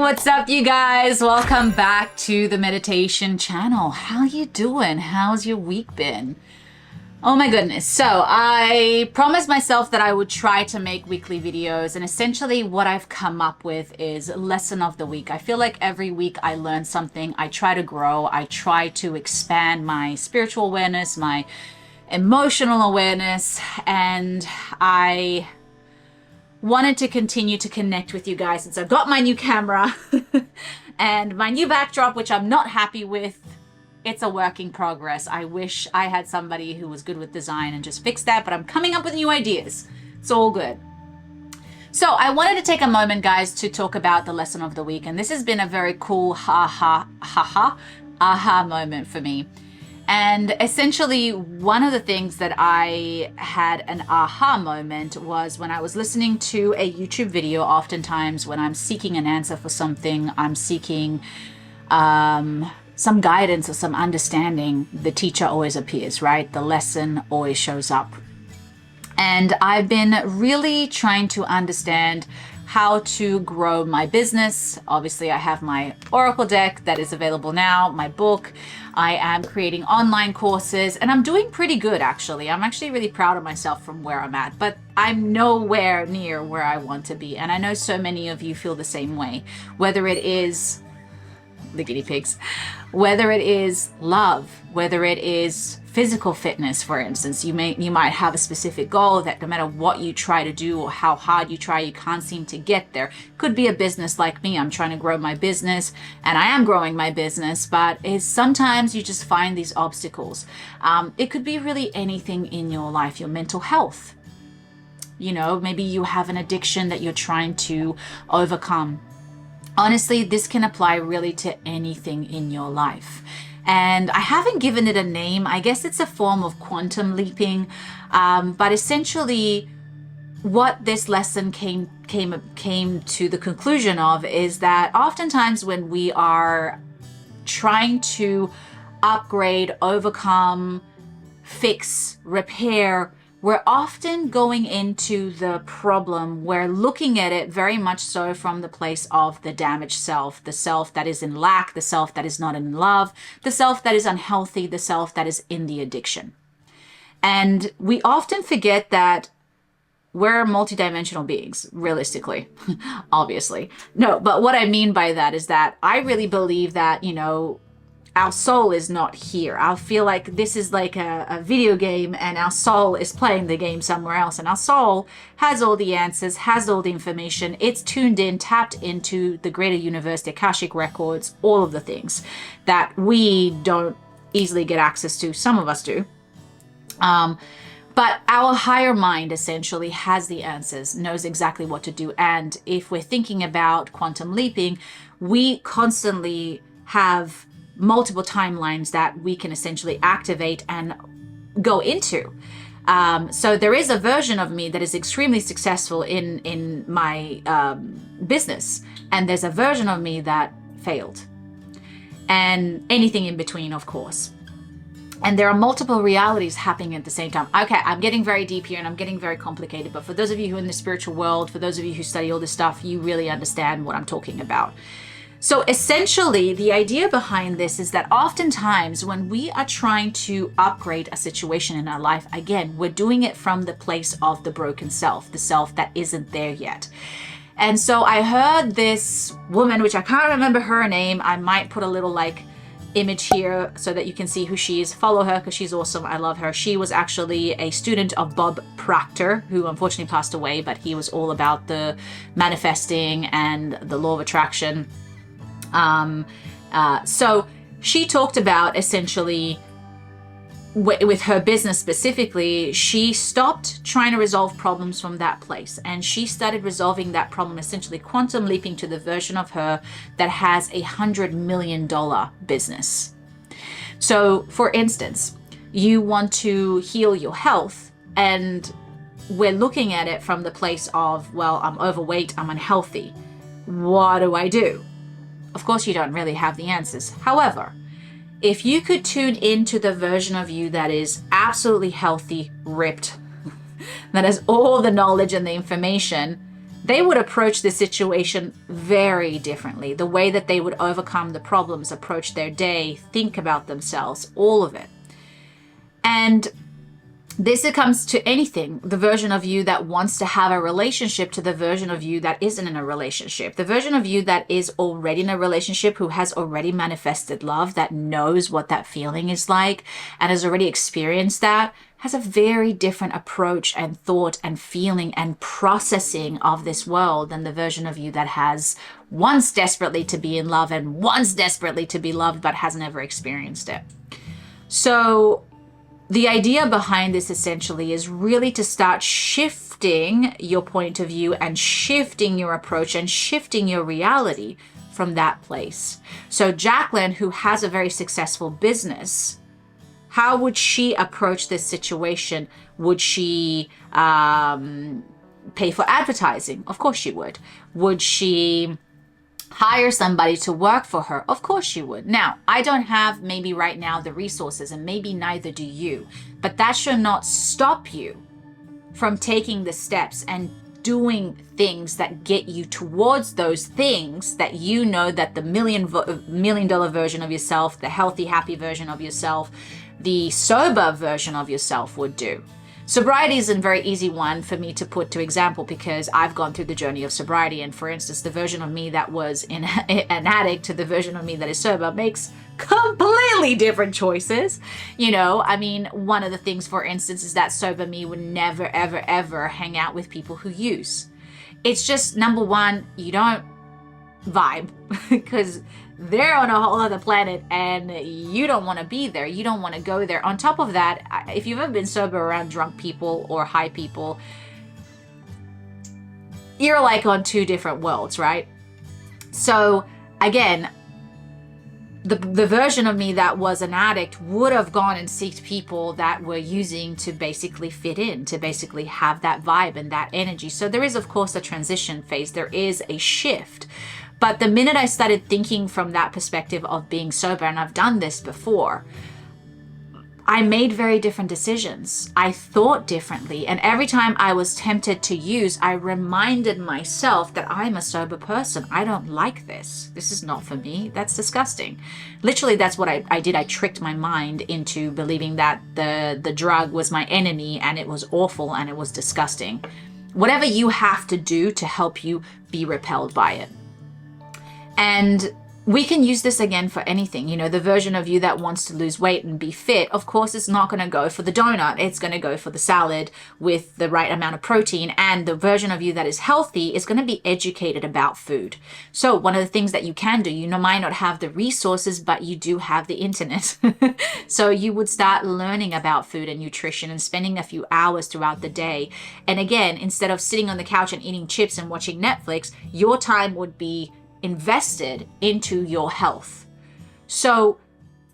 what's up, you guys? Welcome back to the meditation channel. How you doing? How's your week been? Oh my goodness. So I promised myself that I would try to make weekly videos, and essentially what I've come up with is lesson of the week. I feel like every week I learn something. I try to grow. I try to expand my spiritual awareness, my emotional awareness, and I wanted to continue to connect with you guys since I've got my new camera and my new backdrop, which I'm not happy with. It's a work in progress. I wish I had somebody who was good with design and just fix that, but I'm coming up with new ideas. It's all good. So I wanted to take a moment, guys, to talk about the lesson of the week. And this has been a very cool aha moment for me. And essentially, one of the things that I had an aha moment was when I was listening to a YouTube video. Oftentimes when I'm seeking an answer for something, I'm seeking some guidance or some understanding, the teacher always appears, right? The lesson always shows up. And I've been really trying to understand how to grow my business. Obviously, I have my Oracle deck that is available now, my book. I am creating online courses, and I'm doing pretty good, actually. I'm actually really proud of myself from where I'm at, but I'm nowhere near where I want to be. And I know so many of you feel the same way, whether it is the guinea pigs, whether it is love, whether it is physical fitness, for instance. You might have a specific goal that no matter what you try to do or how hard you try, you can't seem to get there. Could be a business like me. I'm trying to grow my business, and I am growing my business, but sometimes you just find these obstacles. It could be really anything in your life, your mental health. You know, maybe you have an addiction that you're trying to overcome. Honestly, this can apply really to anything in your life. And I haven't given it a name. I guess it's a form of quantum leaping. But essentially, what this lesson came to the conclusion of is that oftentimes when we are trying to upgrade, overcome, fix, repair, we're often going into the problem. We're looking at it very much so from the place of the damaged self, the self that is in lack, the self that is not in love, the self that is unhealthy, the self that is in the addiction. And we often forget that we're multidimensional beings, realistically, obviously. No, but what I mean by that is that I really believe that, you know, our soul is not here. I feel like this is like a video game, and our soul is playing the game somewhere else. And our soul has all the answers, has all the information. It's tuned in, tapped into the greater universe, the Akashic records, all of the things that we don't easily get access to. Some of us do. But our higher mind essentially has the answers, knows exactly what to do. And if we're thinking about quantum leaping, we constantly have multiple timelines that we can essentially activate and go into. So there is a version of me that is extremely successful in my business, and there's a version of me that failed, and anything in between, of course. And there are multiple realities happening at the same time. Okay, I'm getting very deep here and I'm getting very complicated, but for those of you who are in the spiritual world, for those of you who study all this stuff, you really understand what I'm talking about. So essentially, the idea behind this is that oftentimes when we are trying to upgrade a situation in our life, again, we're doing it from the place of the broken self, the self that isn't there yet. And so I heard this woman, which I can't remember her name. I might put a little like image here so that you can see who she is. Follow her because she's awesome. I love her. She was actually a student of Bob Proctor, who unfortunately passed away, but he was all about the manifesting and the law of attraction. So she talked about essentially with her business specifically, she stopped trying to resolve problems from that place, and she started resolving that problem, essentially quantum leaping to the version of her that has $100 million business. So for instance, you want to heal your health, and we're looking at it from the place of, well, I'm overweight, I'm unhealthy. What do I do? Of course, you don't really have the answers. However, if you could tune into the version of you that is absolutely healthy, ripped, that has all the knowledge and the information, they would approach the situation very differently. The way that they would overcome the problems, approach their day, think about themselves, all of it. And this comes to anything, the version of you that wants to have a relationship to the version of you that isn't in a relationship. The version of you that is already in a relationship, who has already manifested love, that knows what that feeling is like and has already experienced that, has a very different approach and thought and feeling and processing of this world than the version of you that has wants desperately to be in love and wants desperately to be loved but hasn't ever experienced it. So the idea behind this essentially is really to start shifting your point of view and shifting your approach and shifting your reality from that place. So Jacqueline, who has a very successful business, how would she approach this situation? Would she pay for advertising? Of course she would. Would she hire somebody to work for her? Of course you would. Now, I don't have maybe right now the resources, and maybe neither do you, but that should not stop you from taking the steps and doing things that get you towards those things that you know that the million dollar version of yourself, the healthy, happy version of yourself, the sober version of yourself would do. Sobriety is a very easy one for me to put to example because I've gone through the journey of sobriety. And for instance, the version of me that was an addict to the version of me that is sober makes completely different choices. You know, I mean, one of the things, for instance, is that sober me would never, ever, ever hang out with people who use. It's just, number one, you don't vibe because they're on a whole other planet and you don't want to be there. You don't want to go there. On top of that, if you've ever been sober around drunk people or high people, you're like on two different worlds, right? So again, the version of me that was an addict would have gone and sought people that were using to basically fit in, to basically have that vibe and that energy. So there is, of course, a transition phase. There is a shift. But the minute I started thinking from that perspective of being sober, and I've done this before, I made very different decisions. I thought differently. And every time I was tempted to use, I reminded myself that I'm a sober person. I don't like this. This is not for me. That's disgusting. Literally, that's what I did. I tricked my mind into believing that the drug was my enemy and it was awful and it was disgusting. Whatever you have to do to help you be repelled by it. And we can use this again for anything. You know, the version of you that wants to lose weight and be fit, of course, it's not going to go for the donut. It's going to go for the salad with the right amount of protein. And the version of you that is healthy is going to be educated about food. So one of the things that you can do, you might not have the resources, but you do have the internet. So you would start learning about food and nutrition and spending a few hours throughout the day. And again, instead of sitting on the couch and eating chips and watching Netflix, your time would be invested into your health. So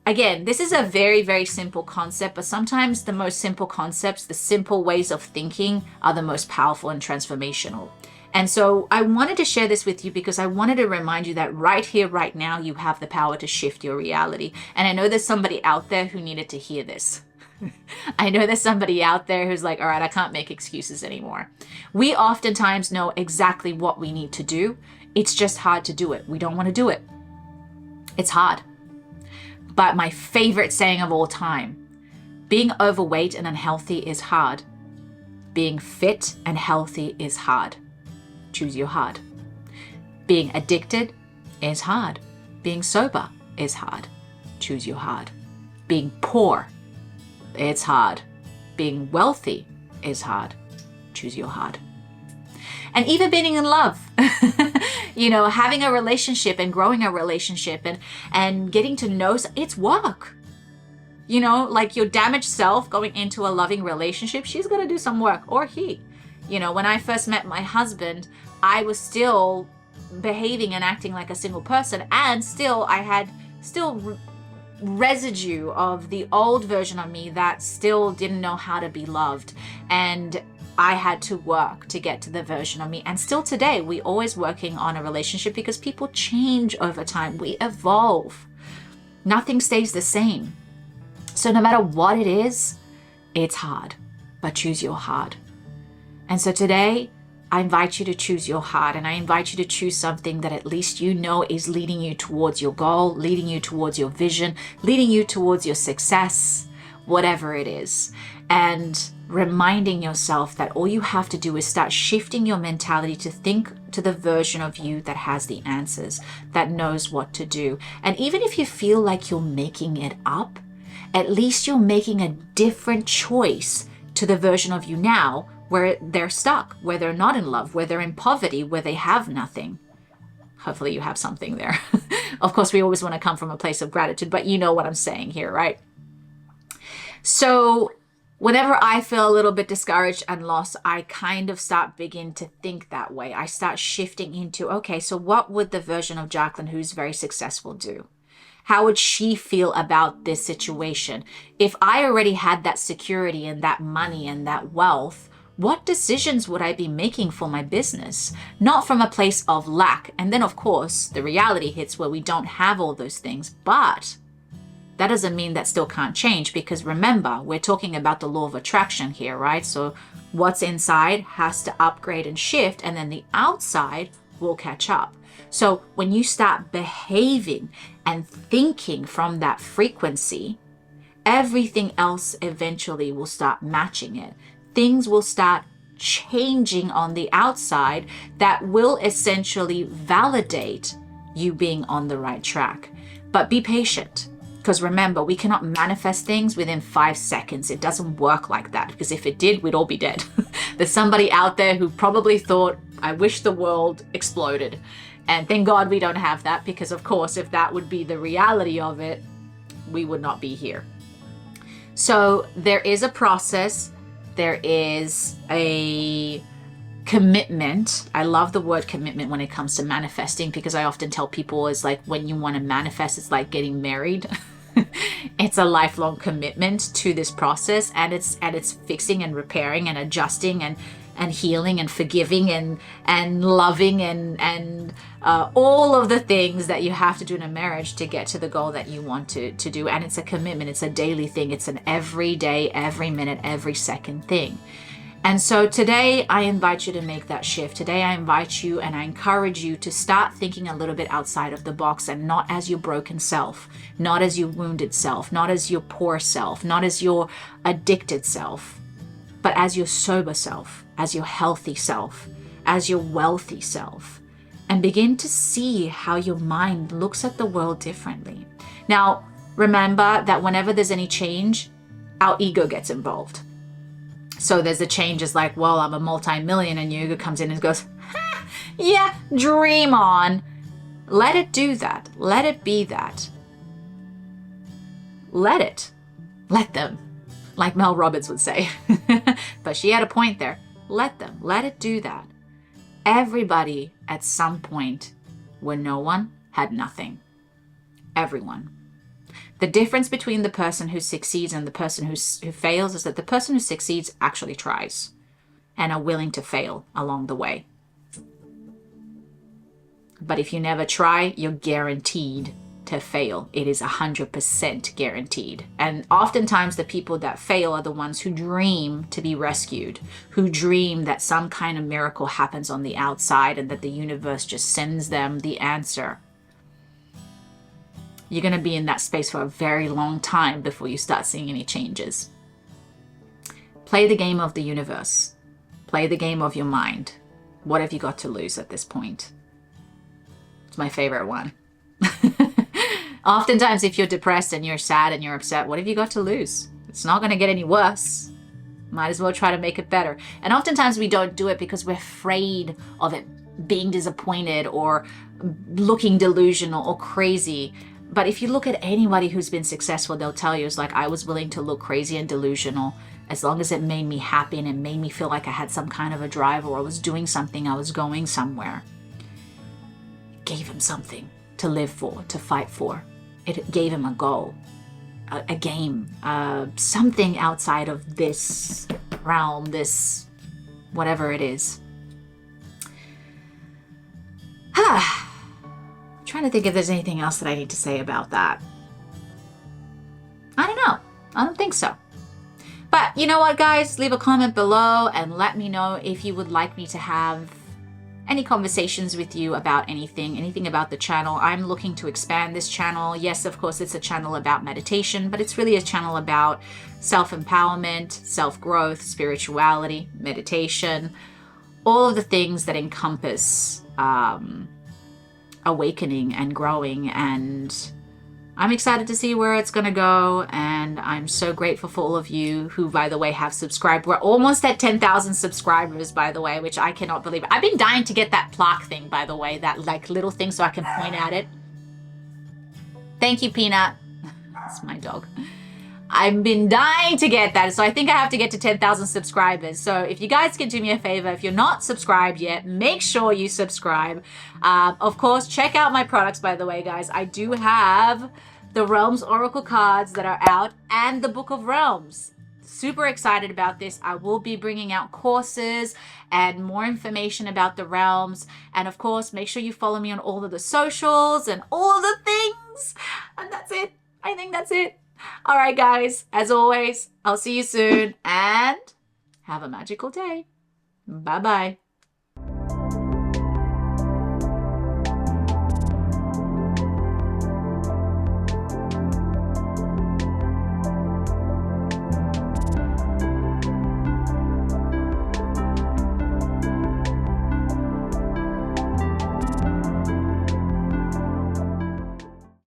again, this is a very, very simple concept, but sometimes the most simple concepts, the simple ways of thinking are the most powerful and transformational. And so I wanted to share this with you because I wanted to remind you that right here, right now, you have the power to shift your reality. And I know there's somebody out there who needed to hear this. I know there's somebody out there who's like, all right, I can't make excuses anymore. We oftentimes know exactly what we need to do. It's just hard to do it. We don't want to do it. It's hard. But my favorite saying of all time, being overweight and unhealthy is hard. Being fit and healthy is hard. Choose your hard. Being addicted is hard. Being sober is hard. Choose your hard. Being poor, it's hard. Being wealthy is hard. Choose your hard. And even being in love, you know, having a relationship and growing a relationship and getting to know, it's work. You know, like your damaged self going into a loving relationship, she's going to do some work, or he. You know, when I first met my husband, I was still behaving and acting like a single person, and still I had residue of the old version of me that still didn't know how to be loved. And I had to work to get to the version of me. And still today, we're always working on a relationship because people change over time. We evolve. Nothing stays the same. So no matter what it is, it's hard, but choose your hard. And so today, I invite you to choose your heart, and I invite you to choose something that at least you know is leading you towards your goal, leading you towards your vision, leading you towards your success, whatever it is. And reminding yourself that all you have to do is start shifting your mentality to think to the version of you that has the answers, that knows what to do. And even if you feel like you're making it up, at least you're making a different choice to the version of you now where they're stuck, where they're not in love, where they're in poverty, where they have nothing. Hopefully you have something there. Of course, we always want to come from a place of gratitude, but you know what I'm saying here, right? So whenever I feel a little bit discouraged and lost, I kind of begin to think that way. I start shifting into, okay, so what would the version of Jacqueline who's very successful do? How would she feel about this situation? If I already had that security and that money and that wealth, what decisions would I be making for my business? Not from a place of lack. And then, of course, the reality hits where we don't have all those things. But that doesn't mean that still can't change, because remember, we're talking about the law of attraction here, right? So what's inside has to upgrade and shift, and then the outside will catch up. So when you start behaving and thinking from that frequency, everything else eventually will start matching it. Things will start changing on the outside that will essentially validate you being on the right track. But be patient, because remember, we cannot manifest things within 5 seconds. It doesn't work like that, because if it did, we'd all be dead. There's somebody out there who probably thought, I wish the world exploded. And thank God we don't have that, because of course, if that would be the reality of it, we would not be here. So there is a process. There is a commitment. I love the word commitment when it comes to manifesting, because I often tell people it's like when you want to manifest, it's like getting married. It's a lifelong commitment to this process, and it's fixing and repairing and adjusting and healing and forgiving and loving and all of the things that you have to do in a marriage to get to the goal that you want to do. And it's a commitment. It's a daily thing. It's an every day, every minute, every second thing. And so today I invite you to make that shift. Today I invite you and I encourage you to start thinking a little bit outside of the box, and not as your broken self, not as your wounded self, not as your poor self, not as your addicted self, but as your sober self, as your healthy self, as your wealthy self, and begin to see how your mind looks at the world differently. Now, remember that whenever there's any change, our ego gets involved. So there's a change is like, well, I'm a multi-millionaire, and your ego comes in and goes, yeah, dream on. Let it do that. Let it be that. Let it. Let them. Like Mel Robbins would say. But she had a point there. Let them. Let it do that. Everybody at some point where no one had nothing. Everyone. The difference between the person who succeeds and the person who fails is that the person who succeeds actually tries and are willing to fail along the way. But if you never try, you're guaranteed to fail. It is 100% guaranteed. And oftentimes the people that fail are the ones who dream to be rescued, who dream that some kind of miracle happens on the outside and that the universe just sends them the answer. You're going to be in that space for a very long time before you start seeing any changes. Play the game of the universe. Play the game of your mind. What have you got to lose at this point? It's my favorite one. Oftentimes, if you're depressed and you're sad and you're upset, what have you got to lose? It's not going to get any worse. Might as well try to make it better. And oftentimes we don't do it because we're afraid of it being disappointed or looking delusional or crazy. But if you look at anybody who's been successful, they'll tell you, it's like, I was willing to look crazy and delusional as long as it made me happy and it made me feel like I had some kind of a drive, or I was doing something, I was going somewhere. It gave him something to live for, to fight for. It gave him a goal, a game, something outside of this realm, this whatever it is. Trying to think if there's anything else that I need to say about that. I don't know. I don't think so. But you know what, guys? Leave a comment below and let me know if you would like me to have any conversations with you about anything about the channel. I'm looking to expand this channel. Yes, of course, it's a channel about meditation, but it's really a channel about self-empowerment, self-growth, spirituality, meditation, all of the things that encompass awakening and growing. And I'm excited to see where it's going to go, and I'm so grateful for all of you who, by the way, have subscribed. We're almost at 10,000 subscribers, by the way, which I cannot believe. I've been dying to get that plaque thing, by the way, that like little thing so I can point at it. Thank you, Peanut. That's my dog. I've been dying to get that, so I think I have to get to 10,000 subscribers. So if you guys can do me a favor, if you're not subscribed yet, make sure you subscribe. Of course, check out my products, by the way, guys. I do have the Realms Oracle cards that are out and the Book of Realms. Super excited about this. I will be bringing out courses and more information about the realms. And of course, make sure you follow me on all of the socials and all of the things. And that's it. I think that's it. All right, guys, as always, I'll see you soon and have a magical day. Bye-bye.